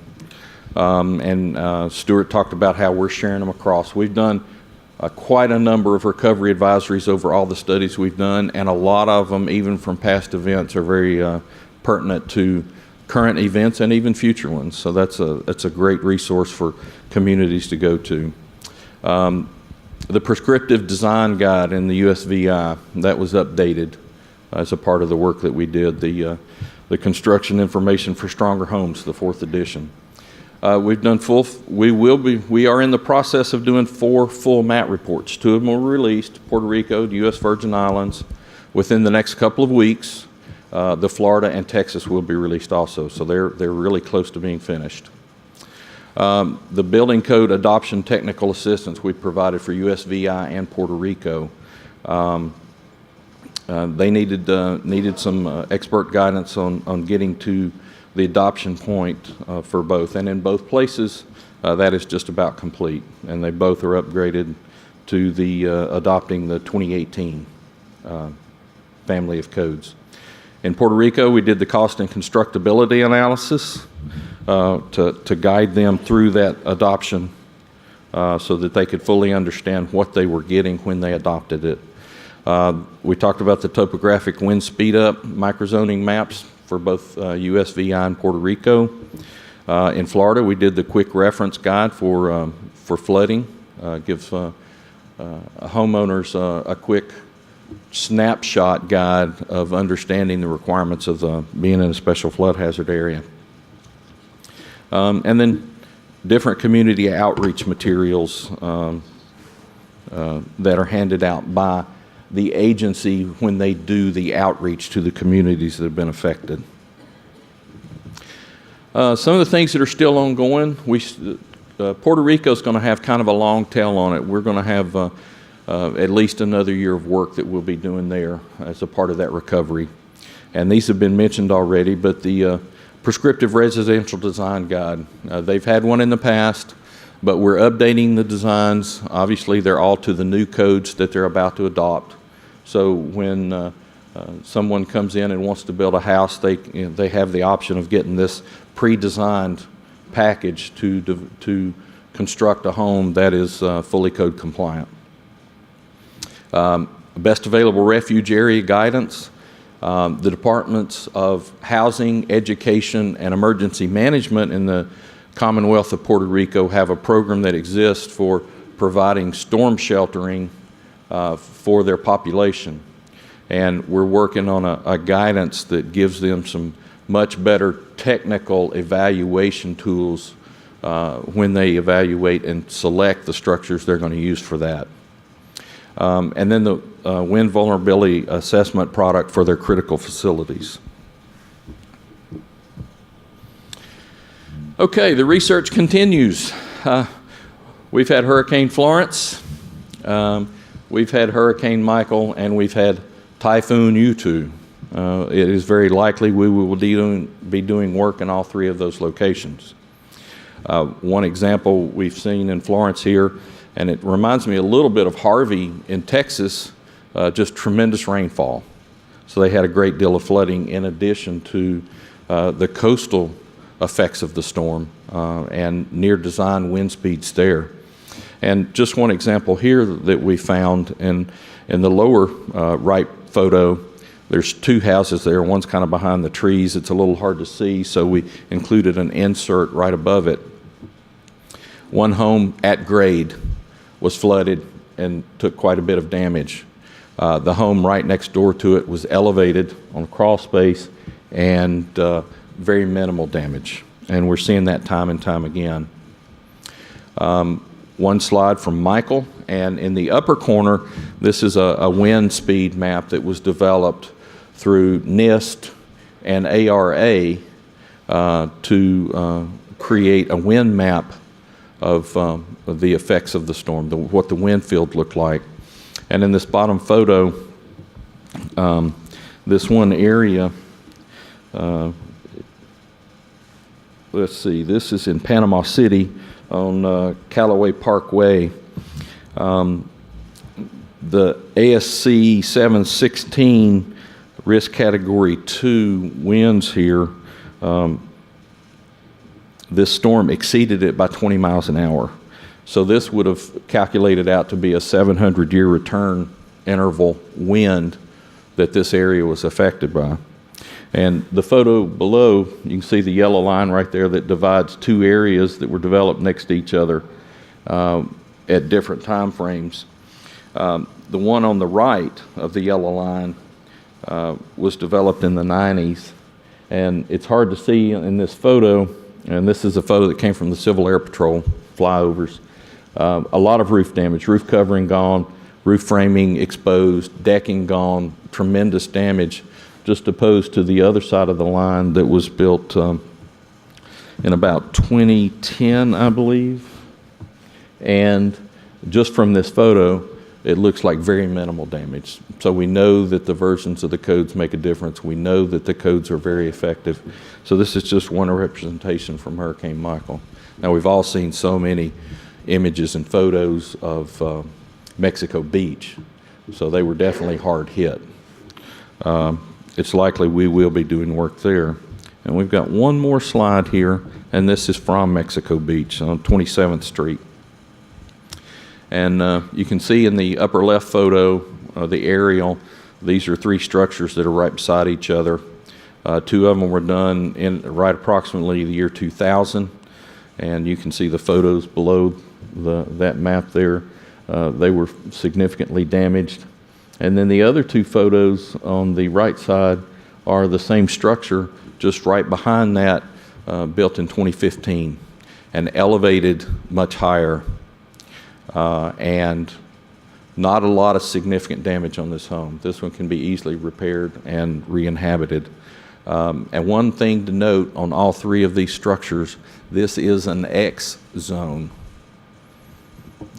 And Stuart talked about how we're sharing them across. We've done quite a number of recovery advisories over all the studies we've done, and a lot of them, even from past events, are very pertinent to current events and even future ones. So that's a great resource for communities to go to. The prescriptive design guide in the USVI, that was updated as a part of the work that we did. The construction information for stronger homes, the 4th edition. We've done we are in the process of doing 4 full MAT reports. 2 of them were released, Puerto Rico, the U.S. Virgin Islands. Within the next couple of weeks, the Florida and Texas will be released also. So they're really close to being finished. The building code adoption technical assistance we provided for USVI and Puerto Rico. They needed some expert guidance on getting to the adoption point for both. And in both places, that is just about complete. And they both are upgraded to the adopting the 2018 family of codes. In Puerto Rico, we did the cost and constructability analysis to guide them through that adoption so that they could fully understand what they were getting when they adopted it. We talked about the topographic wind speed up microzoning maps for both USVI and Puerto Rico. In Florida, we did the quick reference guide for flooding, gives homeowners a quick snapshot guide of understanding the requirements of being in a special flood hazard area. And then different community outreach materials that are handed out by the agency when they do the outreach to the communities that have been affected. Some of the things that are still ongoing, Puerto Rico's going to have kind of a long tail on it. We're going to have at least another year of work that we'll be doing there as a part of that recovery. And these have been mentioned already, but the prescriptive residential design guide, they've had one in the past, but we're updating the designs. Obviously, they're all to the new codes that they're about to adopt. So when someone comes in and wants to build a house, they have the option of getting this pre-designed package to construct a home that is fully code compliant. Best available refuge area guidance. The Departments of Housing, Education, and Emergency Management in the Commonwealth of Puerto Rico have a program that exists for providing storm sheltering for their population. And we're working on a guidance that gives them some much better technical evaluation tools when they evaluate and select the structures they're going to use for that. And then the wind vulnerability assessment product for their critical facilities. Okay, the research continues. We've had Hurricane Florence, we've had Hurricane Michael, and we've had Typhoon Yutu. It is very likely we will be doing work in all three of those locations. One example we've seen in Florence here, and it reminds me a little bit of Harvey in Texas, just tremendous rainfall. So they had a great deal of flooding in addition to the coastal effects of the storm and near design wind speeds there. And just one example here that we found in the lower right photo, there's two houses there. One's kind of behind the trees. It's a little hard to see, so we included an insert right above it. One home at grade was flooded and took quite a bit of damage. The home right next door to it was elevated on a crawl space and very minimal damage. And we're seeing that time and time again. One slide from Michael, and in the upper corner, this is a wind speed map that was developed through NIST and ARA to create a wind map of the effects of the storm, what the wind field looked like. And in this bottom photo, this one area, let's see, this is in Panama City on Callaway Parkway. The ASC 716 risk category 2 winds here, this storm exceeded it by 20 miles an hour. So this would have calculated out to be a 700-year return interval wind that this area was affected by. And the photo below, you can see the yellow line right there that divides two areas that were developed next to each other at different time frames. The one on the right of the yellow line was developed in the 90s. And it's hard to see in this photo, and this is a photo that came from the Civil Air Patrol flyovers. A lot of roof damage, roof covering gone, roof framing exposed, decking gone, tremendous damage, just opposed to the other side of the line that was built in about 2010, I believe. And just from this photo, it looks like very minimal damage. So we know that the versions of the codes make a difference. We know that the codes are very effective. So this is just one representation from Hurricane Michael. Now, we've all seen so many images and photos of Mexico Beach. So they were definitely hard hit. It's likely we will be doing work there. And we've got one more slide here, and this is from Mexico Beach on 27th Street. And you can see in the upper left photo, the aerial, these are three structures that are right beside each other. Two of them were done in right approximately the year 2000. And you can see the photos below that map there. They were significantly damaged. And then the other two photos on the right side are the same structure, just right behind that, built in 2015 and elevated much higher. And not a lot of significant damage on this home. This one can be easily repaired and re-inhabited. And one thing to note on all three of these structures, this is an X zone.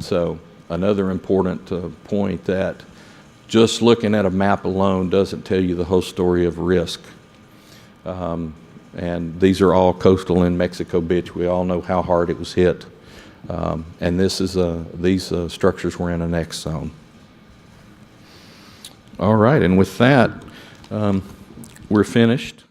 So another important point that just looking at a map alone doesn't tell you the whole story of risk. And these are all coastal in Mexico Beach. We all know how hard it was hit. And these structures were in an X zone. All right, and with that, we're finished.